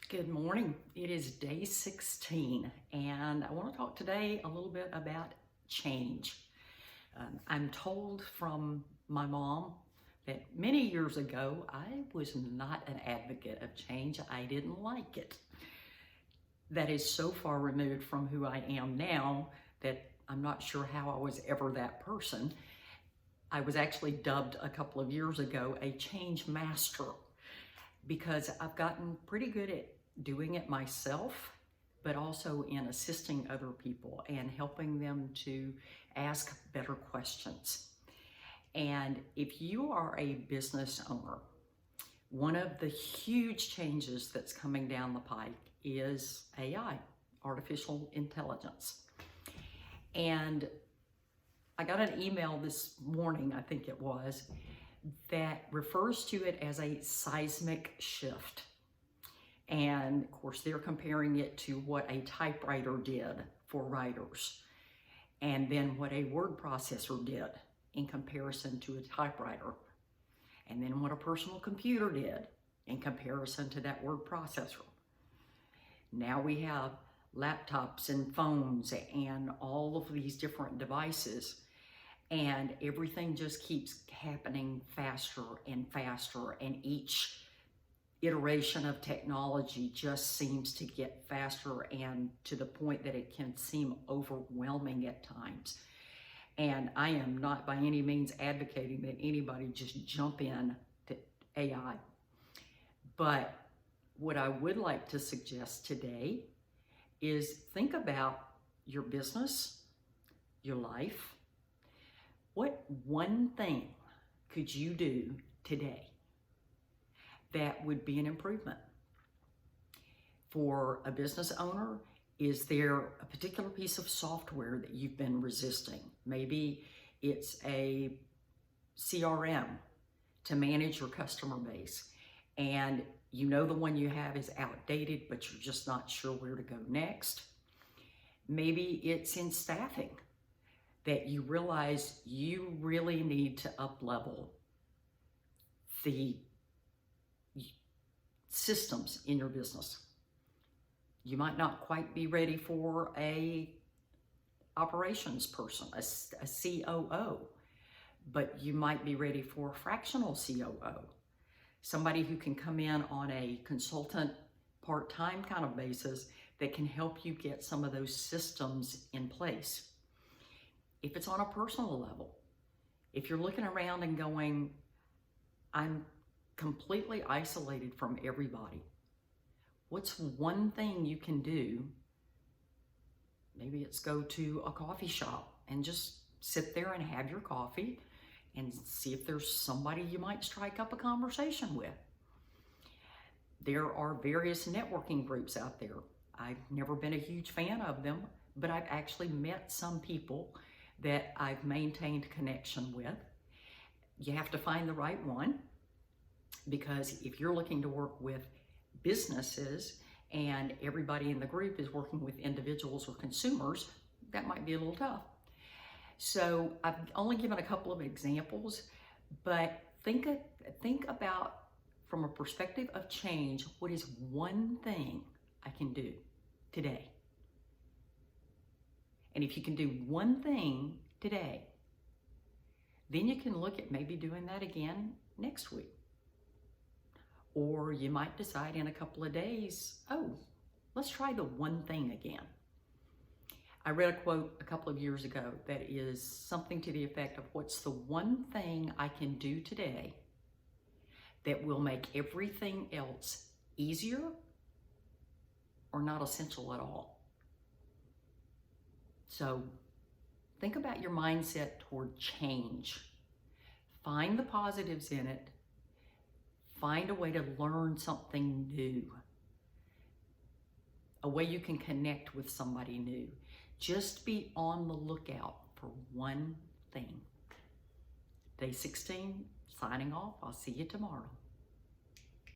Good morning. It is day 16, and I want to talk today a little bit about change. I'm told from my mom that many years ago I was not an advocate of change. I didn't like it. That is so far removed from who I am now that I'm not sure how I was ever that person. I was actually dubbed a couple of years ago a change master because I've gotten pretty good at doing it myself, but also in assisting other people and helping them to ask better questions. And if you are a business owner, one of the huge changes that's coming down the pike is AI, artificial intelligence. And I got an email this morning, I think it was, that refers to it as a seismic shift. And of course, they're comparing it to what a typewriter did for writers, and then what a word processor did in comparison to a typewriter, and then what a personal computer did in comparison to that word processor. Now we have laptops and phones and all of these different devices, and everything just keeps happening faster and faster, and each iteration of technology just seems to get faster and to the point that it can seem overwhelming at times. And I am not by any means advocating that anybody just jump in to AI. But what I would like to suggest today is think about your business, your life. What one thing could you do today that would be an improvement? For a business owner, is there a particular piece of software that you've been resisting? Maybe it's a CRM to manage your customer base, and you know the one you have is outdated, but you're just not sure where to go next. Maybe it's in staffing that you realize you really need to up-level the systems in your business. You might not quite be ready for a operations person, a COO, but you might be ready for a fractional COO, somebody who can come in on a consultant part-time kind of basis that can help you get some of those systems in place. If it's on a personal level, if you're looking around and going, I'm completely isolated from everybody, what's one thing you can do? Maybe it's go to a coffee shop and just sit there and have your coffee and see if there's somebody you might strike up a conversation with. There are various networking groups out there. I've never been a huge fan of them, but I've actually met some people that I've maintained connection with. You have to find the right one, because if you're looking to work with businesses and everybody in the group is working with individuals or consumers, that might be a little tough. So I've only given a couple of examples, but think about, from a perspective of change, what is one thing I can do today? And if you can do one thing today, then you can look at maybe doing that again next week. Or you might decide in a couple of days, oh, let's try the one thing again. I read a quote a couple of years ago that is something to the effect of, what's the one thing I can do today that will make everything else easier or not essential at all? So think about your mindset toward change. Find the positives in it. Find a way to learn something new, a way you can connect with somebody new. Just be on the lookout for one thing. Day 16, signing off. I'll see you tomorrow.